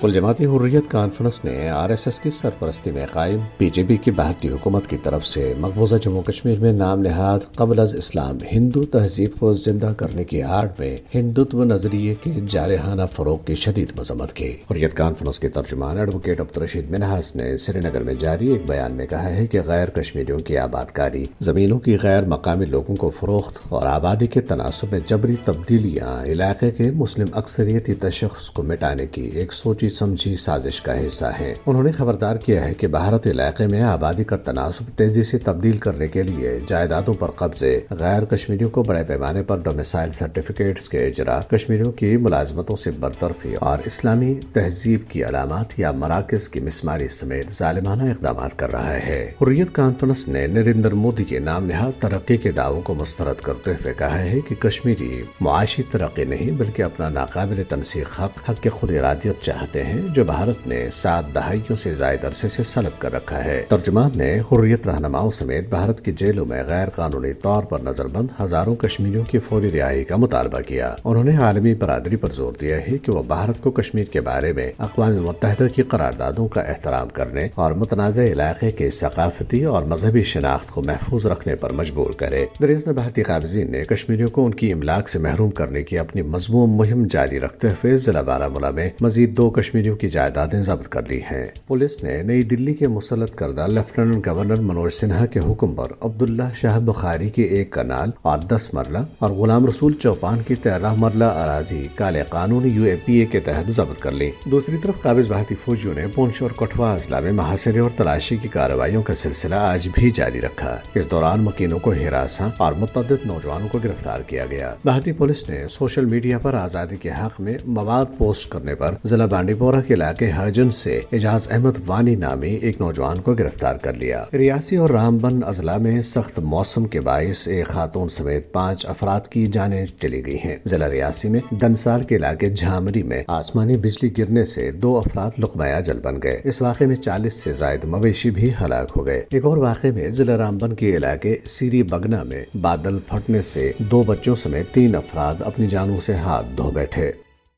کل جماعتی حریت کانفرنس نے RSS کی سرپرستی میں قائم BJP کی بھارتی حکومت کی طرف سے مقبوضہ جموں کشمیر میں نام نہاد قبل از اسلام ہندو تہذیب کو زندہ کرنے کی آڑ میں ہندوتو نظریے کے جارحانہ فروغ کی شدید مذمت کی۔ حریت کانفرنس کے ترجمان ایڈوکیٹ عبدالرشید منہاس نے سری نگر میں جاری ایک بیان میں کہا ہے کہ غیر کشمیریوں کی آبادکاری، زمینوں کی غیر مقامی لوگوں کو فروخت اور آبادی کے تناسب میں جبری تبدیلیاں علاقے کے مسلم اکثریتی تشخص کو مٹانے کی ایک سوچی سمجھی سازش کا حصہ ہیں۔ انہوں نے خبردار کیا ہے کہ بھارت علاقے میں آبادی کا تناسب تیزی سے تبدیل کرنے کے لیے جائیدادوں پر قبضے، غیر کشمیریوں کو بڑے پیمانے پر ڈومیسائل سرٹیفکیٹس کے اجرا، کشمیریوں کی ملازمتوں سے برطرفی اور اسلامی تہذیب کی علامات یا مراکز کی مسماری سمیت ظالمانہ اقدامات کر رہا ہے۔ حریت کانفرنس نے نریندر مودی کے نام نہاد ترقی کے دعووں کو مسترد کرتے ہوئے کہا ہے کہ کشمیری معاشی ترقی نہیں بلکہ اپنا ناقابل تنسیق حق کے خود ارادیت چاہتے ہیں جو بھارت نے 7 دہائیوں سے زائد عرصے سے سلب کر رکھا ہے۔ ترجمان نے حریت رہنماؤں سمیت بھارت کی جیلوں میں غیر قانونی طور پر نظر بند ہزاروں کشمیریوں کی فوری رہائی کا مطالبہ کیا۔ انہوں نے عالمی برادری پر زور دیا ہے کہ وہ بھارت کو کشمیر کے بارے میں اقوام متحدہ کی قراردادوں کا احترام کرنے اور متنازع علاقے کے ثقافتی اور مذہبی شناخت کو محفوظ رکھنے پر مجبور کرے۔ دریس نے بھارتی قابضین نے کشمیریوں کو ان کی املاک سے محروم کرنے کی اپنی مذموم مہم جاری رکھتے ہوئے ضلع بارہمولہ میں مزید 2 کشمیریوں کی جائیدادیں ضبط کر لی ہیں۔ پولیس نے نئی دلی کے مسلط کردہ لیفٹیننٹ گورنر منوج سنہا کے حکم پر عبداللہ شاہ بخاری کی 1 کنال اور 10 مرلہ اور غلام رسول چوپان کی 13 مرلہ اراضی کالے قانون UAPA کے تحت ضبط کر لی۔ دوسری طرف قابض بھارتی فوجیوں نے پونچھ اور کٹھوا اضلاع میں محاصرے اور تلاشی کی کارروائیوں کا سلسلہ آج بھی جاری رکھا۔ اس دوران مکینوں کو ہراساں اور متعدد نوجوانوں کو گرفتار کیا گیا۔ بھارتی پولیس نے سوشل میڈیا پر آزادی کے حق میں مواد پوسٹ کرنے پر ضلع بانڈی پورہ کے علاقے ہرجن سے اعجاز احمد وانی نامی ایک نوجوان کو گرفتار کر لیا۔ ریاسی اور رامبن اضلاع میں سخت موسم کے باعث ایک خاتون سمیت 5 افراد کی جانیں چلی گئی ہیں۔ ضلع ریاسی میں دنسار کے علاقے جھامری میں آسمانی بجلی گرنے سے 2 افراد لقمہ اجل بن گئے۔ اس واقعے میں 40 سے زائد مویشی بھی ہلاک ہو گئے۔ ایک اور واقعے میں ضلع رامبن کے علاقے سیری بگنا میں بادل پھٹنے سے 2 بچوں سمیت 3 افراد اپنی جانوں سے ہاتھ دھو بیٹھے۔